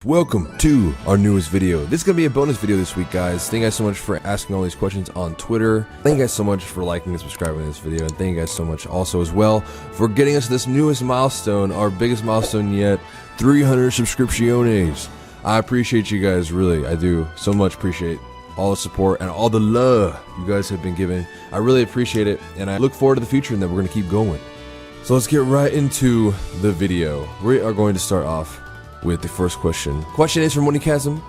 Welcome to our newest video. This is going to be a bonus video this week, guys. Thank you guys so much for asking all these questions on Twitter. Thank you guys so much for liking and subscribing to this video. And thank you guys so much also as well for getting us this newest milestone, our biggest milestone yet, 300 subscripciones. I appreciate you guys, really. I do so much appreciate all the support and all the love you guys have been giving. I really appreciate it. And I look forward to the future and that we're going to keep going. So let's get right into the video. We are going to start off with the first question. Question is from Monikasm.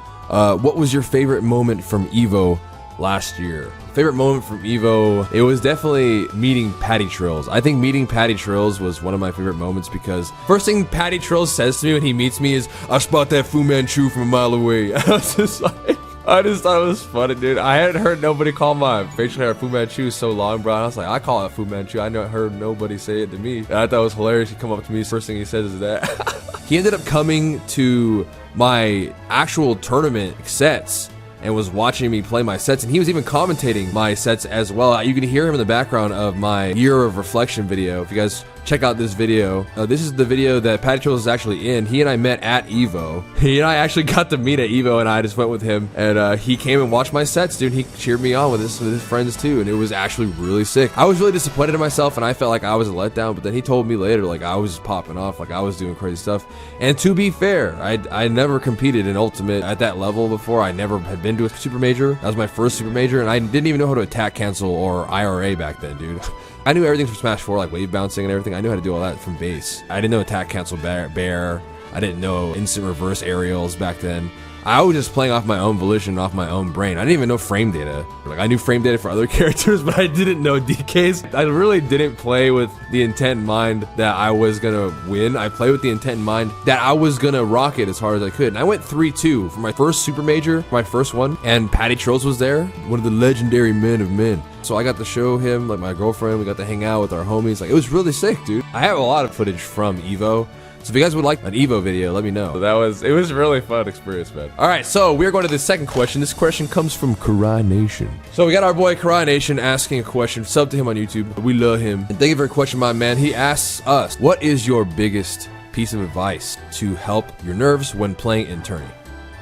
What was your favorite moment from EVO last year? Favorite moment from EVO? It was definitely meeting Patty Trills. I think meeting Patty Trills was one of my favorite moments because first thing Patty Trills says to me when he meets me is, "I spot that Fu Manchu from a mile away." I was just like, I just thought it was funny, dude. I hadn't heard nobody call my facial hair Fu Manchu so long, bro. And I was like, I call it Fu Manchu. I heard nobody say it to me. And I thought it was hilarious. He come up to me, first thing he says is that. He ended up coming to my actual tournament sets and was watching me play my sets, and he was even commentating my sets as well. You can hear him in the background of my Year of Reflection video. If you guys check out this video, this is the video that Patty Trills is actually in. He and I met at EVO. He and I actually got to meet at EVO, and I just went with him, and he came and watched my sets, dude. He cheered me on with his friends too, and it was actually really sick. I was really disappointed in myself, and I felt like I was a letdown, but then he told me later, like, I was popping off, like I was doing crazy stuff. And to be fair, I never competed in Ultimate at that level before. I never had been to a Super Major. That was my first Super Major, and I didn't even know how to attack cancel or IRA back then, dude. I knew everything from Smash 4, like wave bouncing and everything. I knew how to do all that from base. I didn't know attack cancel bear. I didn't know instant reverse aerials back then. I was just playing off my own volition, off my own brain. I didn't even know frame data. Like, I knew frame data for other characters, but I didn't know DKs. I really didn't play with the intent in mind that I was gonna win. I played with the intent in mind that I was gonna rock it as hard as I could. And I went 3-2 for my first Super Major, my first one, and Patty Trills was there, one of the legendary men of men. So I got to show him, like, my girlfriend. We got to hang out with our homies. Like, it was really sick, dude. I have a lot of footage from EVO. So if you guys would like an EVO video, let me know. It was a really fun experience, man. All right, so we're going to the second question. This question comes from QnA Nation. So we got our boy QnA Nation asking a question. Sub to him on YouTube. We love him. And thank you for your question, my man. He asks us, what is your biggest piece of advice to help your nerves when playing in tourney?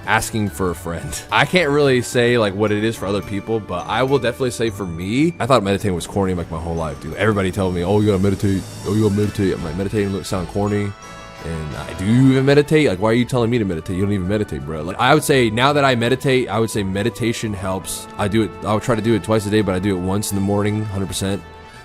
Asking for a friend. I can't really say like what it is for other people, but I will definitely say for me, I thought meditating was corny like my whole life, dude. Everybody told me, oh, you gotta meditate. Oh, you gotta meditate. I'm like, meditating sound corny. And do you even meditate? Like, why are you telling me to meditate? You don't even meditate, bro. Like, I would say now that I meditate, I would say meditation helps. I would try to do it twice a day, but I do it once in the morning, 100%.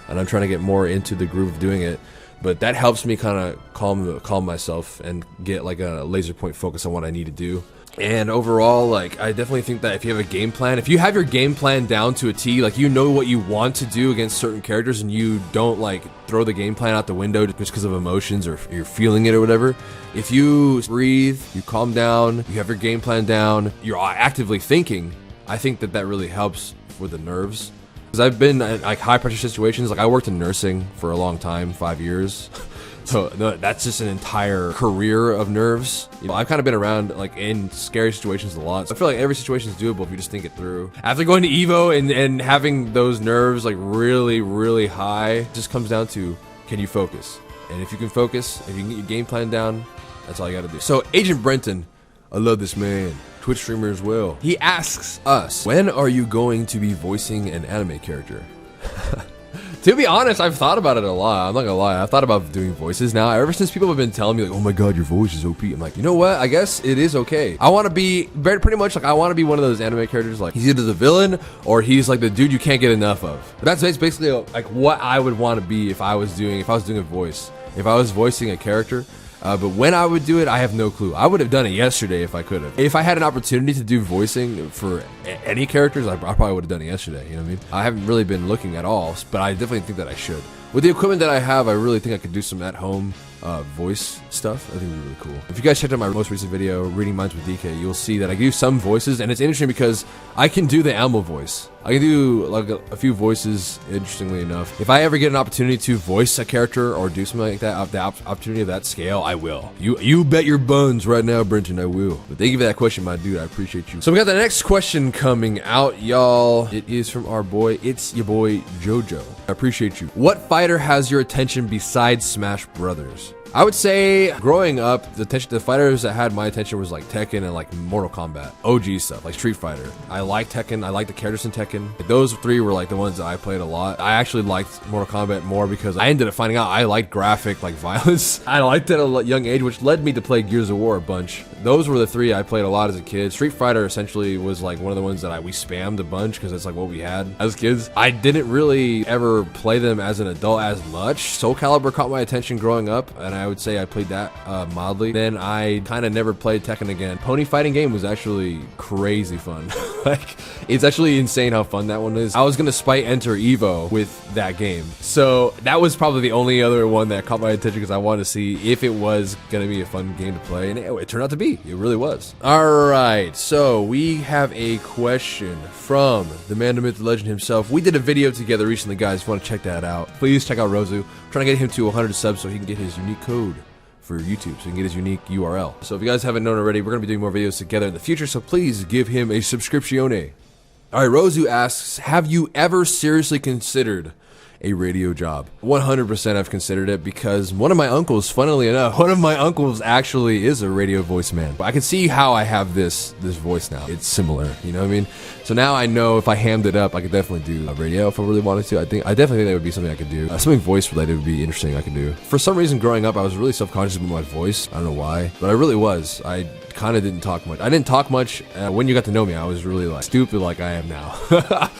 And I'm trying to get more into the groove of doing it. But that helps me kind of calm myself and get like a laser point focus on what I need to do. And overall, like, I definitely think that if you have a game plan, if you have your game plan down to a T, like, you know what you want to do against certain characters and you don't like throw the game plan out the window just because of emotions or you're feeling it or whatever. If you breathe, you calm down, you have your game plan down, you're actively thinking, I think that that really helps for the nerves. Because I've been in like high pressure situations, like I worked in nursing for a long time, 5 years. So that's just an entire career of nerves. You know, I've kind of been around like in scary situations a lot. So I feel like every situation is doable if you just think it through. After going to EVO and having those nerves like really, really high, it just comes down to, can you focus? And if you can focus, if you can get your game plan down, that's all you gotta do. So Agent Brenton, I love this man, Twitch streamer as well. He asks us, when are you going to be voicing an anime character? To be honest, I've thought about it a lot. I'm not gonna lie. I've thought about doing voices now. Ever since people have been telling me like, oh my god, your voice is OP. I'm like, you know what? I guess it is okay. I want to be pretty much like, I want to be one of those anime characters. Like, he's either the villain or he's like the dude you can't get enough of. But that's basically like what I would want to be if I was doing a voice. If I was voicing a character. But when I would do it, I have no clue. I would have done it yesterday if I could have. If I had an opportunity to do voicing for any characters, I probably would have done it yesterday, you know what I mean? I haven't really been looking at all, but I definitely think that I should. With the equipment that I have, I really think I could do some at-home voice stuff. I think it'd be really cool. If you guys checked out my most recent video, Reading Minds with DK, you'll see that I do some voices, and it's interesting because I can do the AMA voice. I can do like a few voices, interestingly enough. If I ever get an opportunity to voice a character or do something like that, the opportunity of that scale, I will. You bet your buns right now, Brenton, I will. But thank you for that question, my dude. I appreciate you. So we got the next question coming out, y'all. It is from our boy. It's your boy, Jojo. I appreciate you. What fighter has your attention besides Smash Brothers? I would say growing up, the fighters that had my attention was like Tekken and like Mortal Kombat, OG stuff like Street Fighter. I like Tekken. I like the characters in Tekken. Like, those three were like the ones that I played a lot. I actually liked Mortal Kombat more because I ended up finding out I liked graphic like violence. I liked it at a young age, which led me to play Gears of War a bunch. Those were the three I played a lot as a kid. Street Fighter essentially was like one of the ones that we spammed a bunch because it's like what we had as kids. I didn't really ever play them as an adult as much. Soul Calibur caught my attention growing up, and I would say I played that mildly. Then I kind of never played Tekken again. Pony fighting game was actually crazy fun. Like, it's actually insane how fun that one is. I was gonna spite enter Evo with that game, so that was probably the only other one that caught my attention because I wanted to see if it was gonna be a fun game to play, and it turned out to be. It really was. All right, so we have a question from the man, the myth, the legend himself. We did a video together recently, guys. If you want to check that out, please check out Rozu. I'm trying to get him to 100 subs so he can get his unique code for YouTube, so he can get his unique URL. So if you guys haven't known already, we're gonna be doing more videos together in the future, so please give him a subscriptione. All right, Rozu asks, have you ever seriously considered a radio job? 100% I've considered it because one of my uncles, funnily enough, one of my uncles actually is a radio voice man. But I can see how I have this voice now. It's similar, you know what I mean? So now I know if I hammed it up, I could definitely do a radio if I really wanted to. I definitely think that would be something I could do. Something voice related would be interesting I could do. For some reason growing up, I was really self-conscious about my voice. I don't know why, but I really was. I kind of didn't talk much. I didn't talk much. When you got to know me, I was really like stupid like I am now.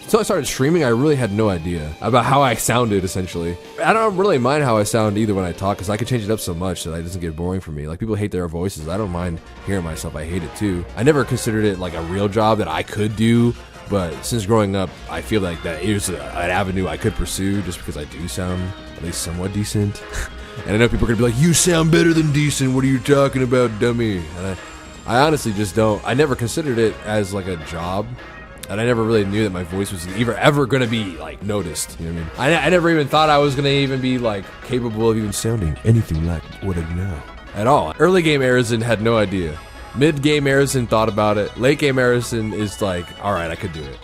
So I started streaming, I really had no idea about how I sounded essentially. I don't really mind how I sound either when I talk because I can change it up so much that it doesn't get boring for me. Like, people hate their voices. I don't mind hearing myself. I hate it too. I never considered it like a real job that I could do, but since growing up, I feel like that is an avenue I could pursue just because I do sound at least somewhat decent. And I know people are gonna be like, you sound better than decent. What are you talking about, dummy? And I honestly just don't. I never considered it as like a job, and I never really knew that my voice was ever gonna be like noticed. You know what I mean? I never even thought I was gonna even be like capable of even sounding anything like what I do now at all. Early game Arizen had no idea. Mid game Arizen thought about it. Late game Arizen is like, all right, I could do it.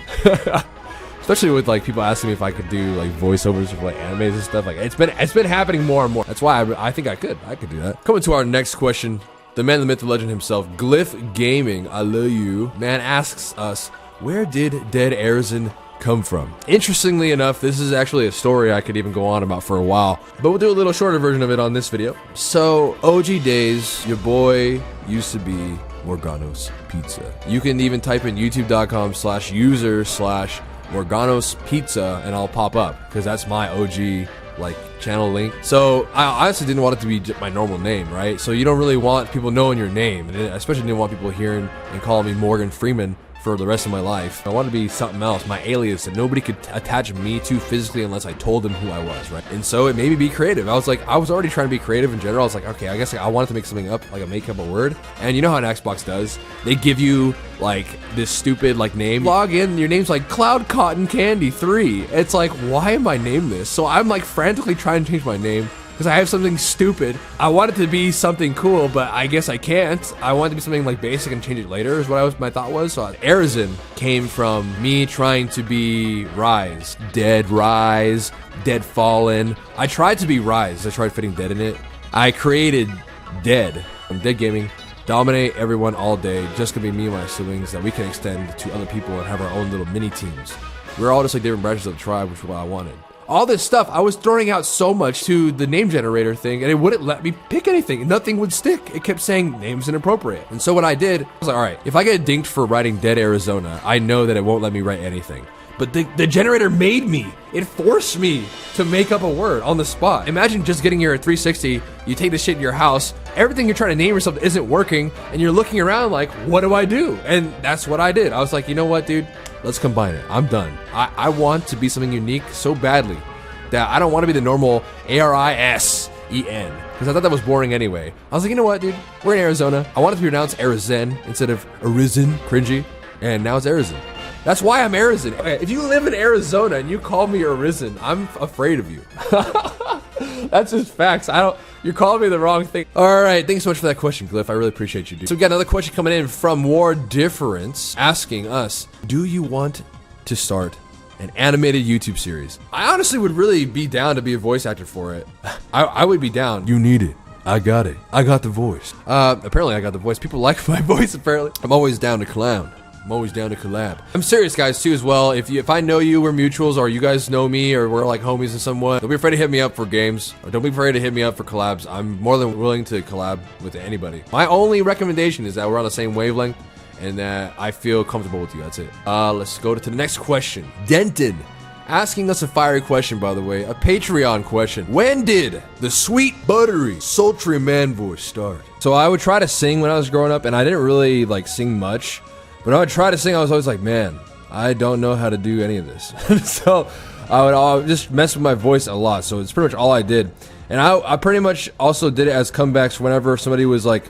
Especially with like people asking me if I could do like voiceovers for like animes and stuff. Like, it's been happening more and more. That's why I think I could do that. Coming to our next question. The man, the myth, the legend himself, Glyph Gaming, I love you, man, asks us, where did Deadarizen come from? Interestingly enough, this is actually a story I could even go on about for a while, but we'll do a little shorter version of it on this video. So, OG days, your boy used to be Morgano's Pizza. You can even type in youtube.com/user/Morgano's Pizza and I'll pop up, because that's my OG like channel link. So I honestly didn't want it to be my normal name, right? So you don't really want people knowing your name, and I especially didn't want people hearing and calling me Morgan Freeman for the rest of my life. I wanted to be something else, my alias that nobody could attach me to physically unless I told them who I was, right? And so it made me be creative. I was already trying to be creative in general. I was like, okay, I guess I wanted to make something up, like make up a word. And you know how an Xbox does? They give you like this stupid like name. Log in, your name's like Cloud Cotton Candy 3. It's like, why am I named this? So I'm like frantically trying to change my name because I have something stupid. I want it to be something cool, but I guess I can't. I want it to be something like basic and change it later is what my thought was. So Arizen came from me trying to be Rise. Dead Rise, Dead Fallen. I tried to be Rise. I tried fitting Dead in it. I created Dead. I'm Dead Gaming. Dominate everyone all day. Just gonna be me and my siblings that we can extend to other people and have our own little mini teams. We're all just like different branches of the tribe, which is what I wanted. All this stuff, I was throwing out so much to the name generator thing, and it wouldn't let me pick anything. Nothing would stick. It kept saying names inappropriate. And so what I did, I was like, all right, if I get dinked for writing Dead Arizona, I know that it won't let me write anything. But the generator made me. It forced me to make up a word on the spot. Imagine just getting your 360, you take this shit in your house, everything you're trying to name yourself isn't working, and you're looking around like, what do I do? And that's what I did. I was like, you know what, dude? Let's combine it. I'm done. I want to be something unique so badly that I don't want to be the normal Arisen, because I thought that was boring anyway. I was like, you know what, dude? We're in Arizona. I want it to be pronounced Arizen instead of Arizen, cringy, and now it's Arizen. That's why I'm Arizen. Okay, if you live in Arizona and you call me Arizen, I'm afraid of you. That's just facts. You're calling me the wrong thing. All right, thanks so much for that question, Glyph. I really appreciate you, dude. So we got another question coming in from War Difference, asking us, do you want to start an animated YouTube series? I honestly would really be down to be a voice actor for it. I would be down. You need it. I got it. I got the voice. Apparently I got the voice. People like my voice, apparently. I'm always down to clown. I'm always down to collab. I'm serious, guys, too, as well. If I know you, we're mutuals, or you guys know me, or we're like homies in some way, don't be afraid to hit me up for games, or don't be afraid to hit me up for collabs. I'm more than willing to collab with anybody. My only recommendation is that we're on the same wavelength, and that I feel comfortable with you. That's it. Let's go to the next question. Denton. Asking us a fiery question, by the way, a Patreon question. When did the sweet, buttery, sultry man voice start? So I would try to sing when I was growing up, and I didn't really like sing much. But when I would try to sing, I was always like, man, I don't know how to do any of this. So I would just mess with my voice a lot. So it's pretty much all I did. And I pretty much also did it as comebacks whenever somebody was like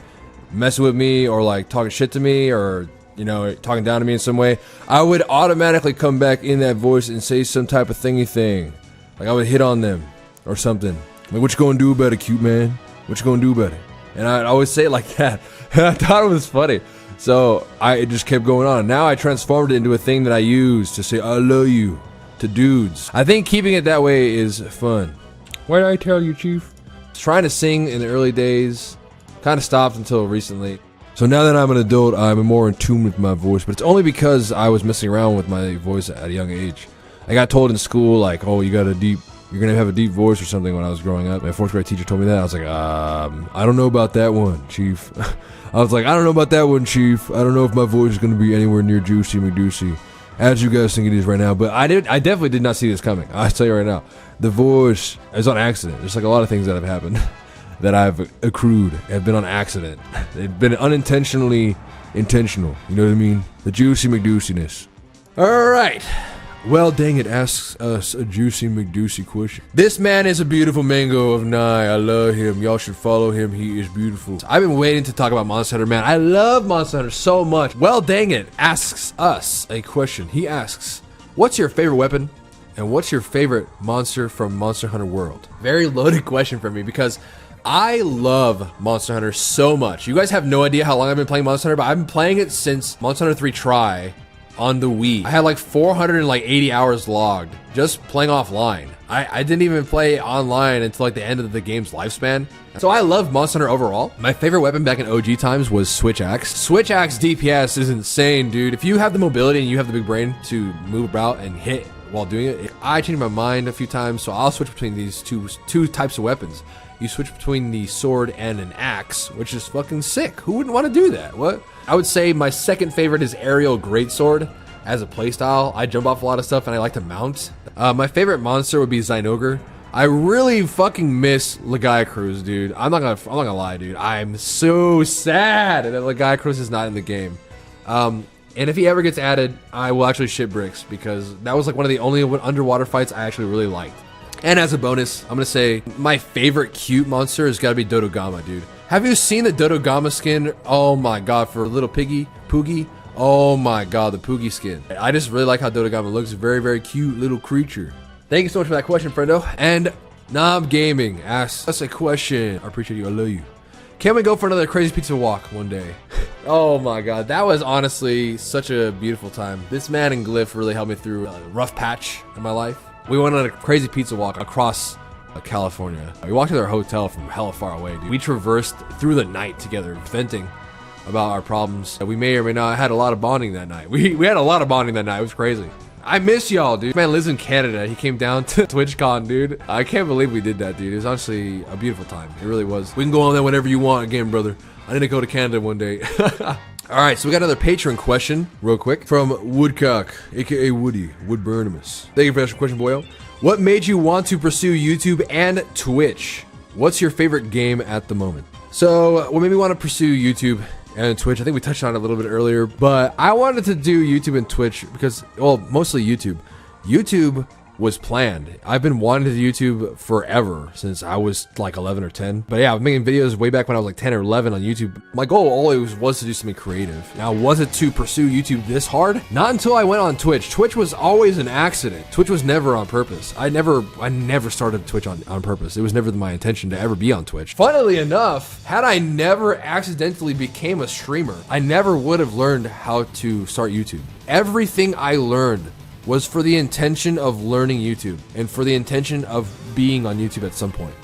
messing with me or like talking shit to me or, you know, talking down to me in some way. I would automatically come back in that voice and say some type of thingy thing. Like I would hit on them or something. Like, what you gonna do about it, cute man? What you gonna do about it? And I'd always say it like that. And I thought it was funny. So it just kept going on. Now I transformed it into a thing that I use to say I love you to dudes. I think keeping it that way is fun. What did I tell you, Chief? Trying to sing in the early days, kind of stopped until recently. So now that I'm an adult, I'm more in tune with my voice, but it's only because I was messing around with my voice at a young age. I got told in school, like, oh, you're gonna have a deep voice or something when I was growing up. My fourth grade teacher told me that. I was like, I don't know about that one, Chief. I was like, I don't know about that one, Chief. I don't know if my voice is gonna be anywhere near Juicy McDucey, as you guys think it is right now. But I definitely did not see this coming. I'll tell you right now. The voice is on accident. There's like a lot of things that have happened that I've accrued have been on accident. They've been unintentionally intentional. You know what I mean? The Juicy McDuciness. Alright. Well, dang it, asks us a Juicy McDucey question. This man is a beautiful mango of Nye. I love him. Y'all should follow him. He is beautiful. I've been waiting to talk about Monster Hunter, man. I love Monster Hunter so much. Well, dang it, asks us a question. He asks, what's your favorite weapon? And what's your favorite monster from Monster Hunter World? Very loaded question for me because I love Monster Hunter so much. You guys have no idea how long I've been playing Monster Hunter, but I've been playing it since Monster Hunter 3 Try on the Wii. I had like 480 hours logged just playing offline. I didn't even play online until like the end of the game's lifespan. So I love Monster Hunter overall. My favorite weapon back in OG times was Switch Axe. Switch Axe DPS is insane, dude. If you have the mobility and you have the big brain to move about and hit while doing it, I changed my mind a few times, so I'll switch between these two types of weapons. You switch between the sword and an axe, which is fucking sick. Who wouldn't want to do that? What? I would say my second favorite is aerial greatsword. As a playstyle, I jump off a lot of stuff and I like to mount. My favorite monster would be Zynogar. I really fucking miss Legaia Cruz, dude. I'm not gonna lie, dude. I'm so sad that Legaia Cruz is not in the game. And if he ever gets added, I will actually shit bricks because that was like one of the only underwater fights I actually really liked. And as a bonus, I'm gonna say my favorite cute monster has got to be Dodogama, dude. Have you seen the Dodogama skin? Oh my god, for little Poogie. Oh my god, the Poogie skin. I just really like how Dodogama looks. Very, very cute little creature. Thank you so much for that question, friendo. And Knob Gaming asks us a question. I appreciate you. I love you. Can we go for another crazy pizza walk one day? Oh my god, that was honestly such a beautiful time. This man and Glyph really helped me through a rough patch in my life. We went on a crazy pizza walk across California. We walked to our hotel from hella far away, dude. We traversed through the night together, venting about our problems. We may or may not had a lot of bonding that night. We had a lot of bonding that night. It was crazy. I miss y'all, dude. Man lives in Canada. He came down to TwitchCon, dude. I can't believe we did that, dude. It was honestly a beautiful time. It really was. We can go on there whenever you want again, brother. I need to go to Canada one day. All right, so we got another patron question, real quick, from Woodcock, aka Woody, Woodburnimus. Thank you for that question, boyo. What made you want to pursue YouTube and Twitch? What's your favorite game at the moment? So, what made me want to pursue YouTube and Twitch? I think we touched on it a little bit earlier, but I wanted to do YouTube and Twitch because, well, mostly YouTube. YouTube was planned. I've been wanting to do YouTube forever, since I was like 11 or 10. But yeah, I was making videos way back when I was like 10 or 11 on YouTube. My goal always was to do something creative. Now, was it to pursue YouTube this hard? Not until I went on Twitch. Twitch was always an accident. Twitch was never on purpose. I never started Twitch on purpose. It was never my intention to ever be on Twitch. Funnily enough, had I never accidentally became a streamer, I never would have learned how to start YouTube. Everything I learned was for the intention of learning YouTube and for the intention of being on YouTube at some point.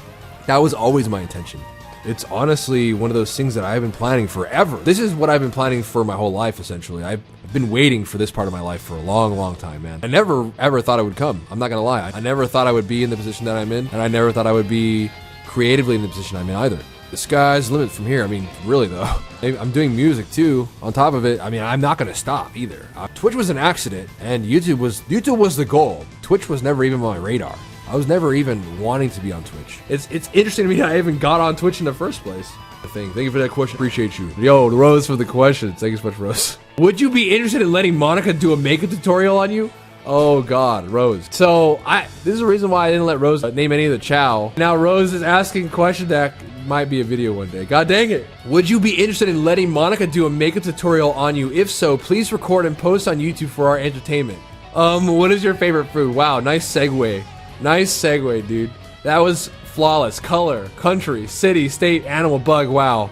That was always my intention. It's honestly one of those things that I've been planning forever. This is what I've been planning for my whole life, essentially. I've been waiting for this part of my life for a long, long time, man. I never, ever thought it would come. I'm not gonna lie. I never thought I would be in the position that I'm in, and I never thought I would be creatively in the position I'm in either. The sky's the limit from here. I mean, really though. I'm doing music too. On top of it, I mean, I'm not gonna stop either. Twitch was an accident, and YouTube was the goal. Twitch was never even on my radar. I was never even wanting to be on Twitch. It's interesting to me that I even got on Twitch in the first place. Thank you for that question. Appreciate you. Yo, Rose for the question. Thank you so much, Rose. Would you be interested in letting Monica do a makeup tutorial on you? Oh God, Rose. So this is the reason why I didn't let Rose name any of the chow. Now Rose is asking a question that might be a video one day. God dang it. Would you be interested in letting Monica do a makeup tutorial on you? If so, please record and post on YouTube for our entertainment. What is your favorite food? Wow, nice segue. Nice segue, dude. That was flawless. Color, country, city, state, animal, bug. Wow.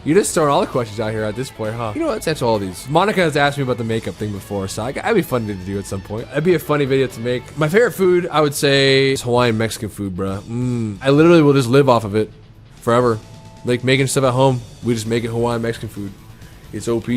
You're just throwing all the questions out here at this point, huh? You know what? Let's answer all these. Monica has asked me about the makeup thing before, so that'd be fun to do at some point. That'd be a funny video to make. My favorite food, I would say, is Hawaiian Mexican food, bro. I literally will just live off of it forever. Like making stuff at home, we just make it Hawaiian Mexican food. It's OP.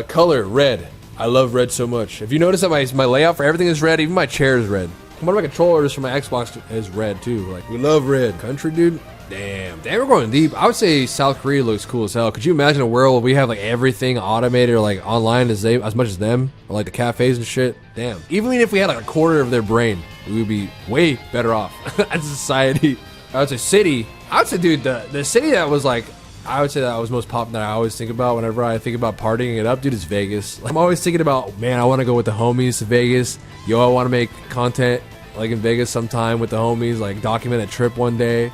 Color, red. I love red so much. If you notice that my layout for everything is red, even my chair is red. One of my controllers for my Xbox is red too. Like, we love red. Country, dude. Damn, we're going deep. I would say South Korea looks cool as hell. Could you imagine a world where we have like everything automated or like online as much as them, or like the cafes and shit? Damn. Even if we had like a quarter of their brain, we would be way better off as a society. I would say city. I would say, dude, the city that was like, I would say that was most popular that I always think about whenever I think about partying it up, dude, is Vegas. Like, I'm always thinking about, man, I want to go with the homies to Vegas. Yo, I want to make content like in Vegas sometime with the homies, like document a trip one day.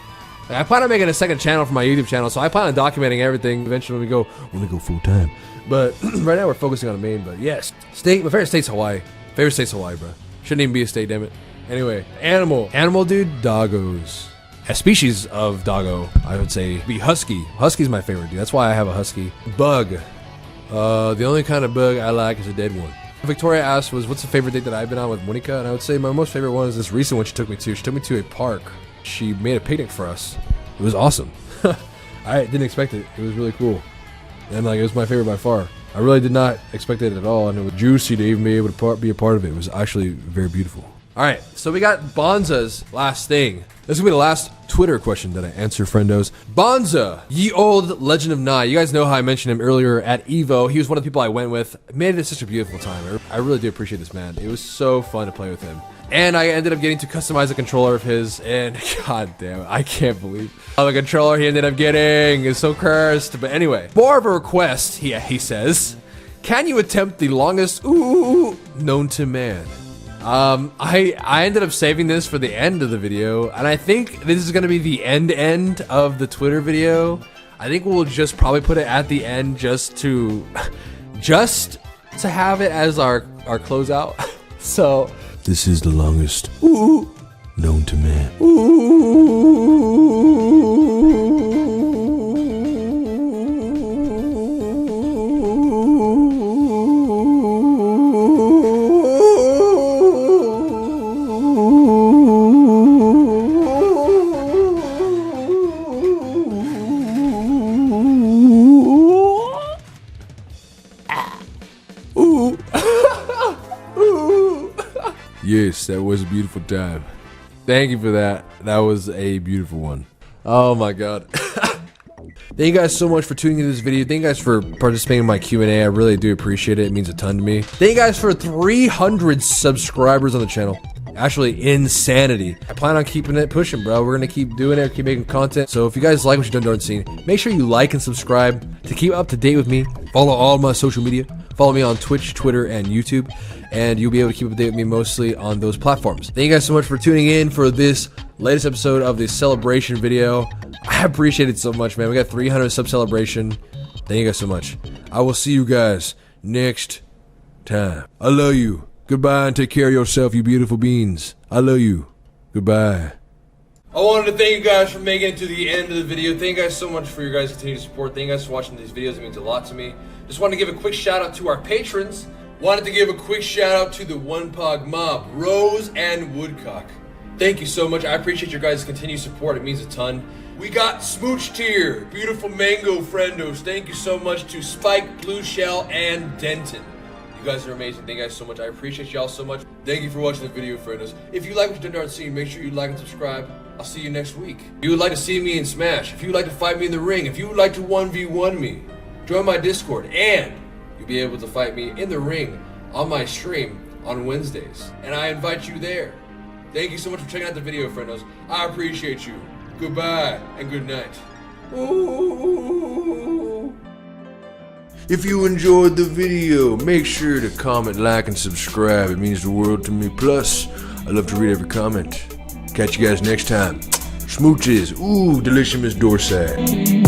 Like, I plan on making a second channel for my YouTube channel, so I plan on documenting everything eventually when we go full time. But right now we're focusing on the main. But yes, my favorite state's Hawaii. Favorite state's Hawaii, bro. Shouldn't even be a state, damn it. Anyway, animal, dude, doggos. A species of doggo, I would say, be husky. Husky's my favorite, dude. That's why I have a husky. Bug. The only kind of bug I like is a dead one. Victoria asked what's the favorite date that I've been on with Monica, and I would say my most favorite one is this recent one she took me to. She took me to a park. She made a picnic for us. It was awesome. I didn't expect it. It was really cool. And like, it was my favorite by far. I really did not expect it at all, and it was juicy to even be able to be a part of it. It was actually very beautiful. Alright, so we got Bonza's last thing. This will be the last Twitter question that I answer, friendos. Bonza, ye old legend of Nye. You guys know how I mentioned him earlier at Evo. He was one of the people I went with. Made it such a beautiful time. I really do appreciate this man. It was so fun to play with him. And I ended up getting to customize a controller of his, and god damn it, I can't believe the controller he ended up getting is so cursed. But anyway, more of a request, he says, can you attempt the longest ooh known to man? I ended up saving this for the end of the video, and I think this is gonna be the end of the Twitter video. I think we'll just probably put it at the end just to have it as our closeout. So this is the longest ooh known to man. Yes, that was a beautiful time. Thank you for that. That was a beautiful one. Oh my god. Thank you guys so much for tuning into this video. Thank you guys for participating in my Q&A. I really do appreciate it. It means a ton to me. Thank you guys for 300 subscribers on the channel. Actually, insanity. I plan on keeping it pushing, bro. We're gonna keep doing it, keep making content. So if you guys like what you've done during the scene, make sure you like and subscribe to keep up to date with me. Follow all my social media. Follow me on Twitch, Twitter, and YouTube, and you'll be able to keep up to date with me mostly on those platforms. Thank you guys so much for tuning in for this latest episode of the celebration video. I appreciate it so much, man. We got 300 sub celebration. Thank you guys so much. I will see you guys next time. I love you. Goodbye and take care of yourself, you beautiful beings. I love you. Goodbye. I wanted to thank you guys for making it to the end of the video. Thank you guys so much for your guys' continued support. Thank you guys for watching these videos. It means a lot to me. Just wanted to give a quick shout out to our patrons. Wanted to give a quick shout out to the One Pog Mob, Rose and Woodcock. Thank you so much. I appreciate your guys' continued support. It means a ton. We got Smooch Tier, beautiful mango friendos. Thank you so much to Spike, Blue Shell, and Denton. You guys are amazing. Thank you guys so much. I appreciate y'all so much. Thank you for watching the video, friendos. If you like what you done seen, make sure you like and subscribe. I'll see you next week. If you would like to see me in Smash, if you would like to fight me in the ring, if you would like to 1v1 me, join my Discord, and you'll be able to fight me in the ring on my stream on Wednesdays. And I invite you there. Thank you so much for checking out the video, friendos. I appreciate you. Goodbye and good night. Ooh. If you enjoyed the video, make sure to comment, like, and subscribe. It means the world to me. Plus, I love to read every comment. Catch you guys next time. Smooches. Ooh, delicious Miss Dorsey.